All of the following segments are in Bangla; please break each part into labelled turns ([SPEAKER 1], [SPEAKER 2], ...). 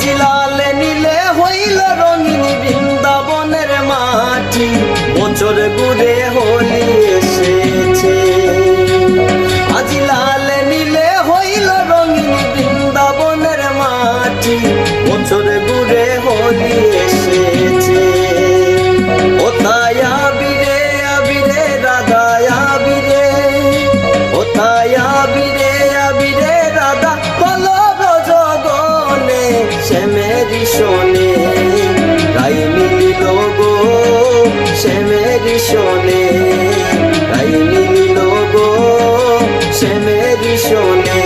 [SPEAKER 1] আজ লাল নীলে হইল রঙিন বৃন্দাবনের মাটি, বছর ঘুরে হোলি এসেছে। আজ লাল নীলে হইল রঙিন বৃন্দাবনের মাটি, বছর ঘুরে হোলি এসেছে। ও তাই আবিরে আবিরে রাধা আবিরে, ও তাই আবিরে আবিরে রাধা বলো ব্রজগণে, শ্যামেরি শোনে তাই মিলিল গো, শ্যামেরি শোনে তাই মিলিল গো, শ্যামেরি শোনে।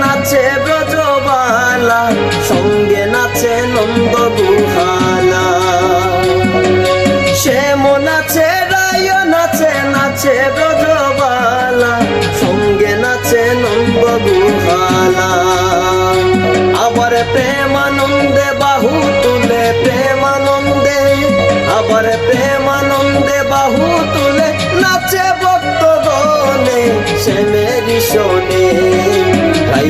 [SPEAKER 1] নাচে ব্রজবালা, সঙ্গে নাচে নন্দ গুহালা। শ্যাম নাচে রায় নাচে, নাচে ব্রজবালা, সঙ্গে নাচে নন্দ গুহালা। আবার প্রেমানন্দে বাহু তুলে প্রেমানন্দে, আবার প্রেমানন্দে বাহু তুলে নাচে ভক্তগণে, শ্যামেরি শোনে তাই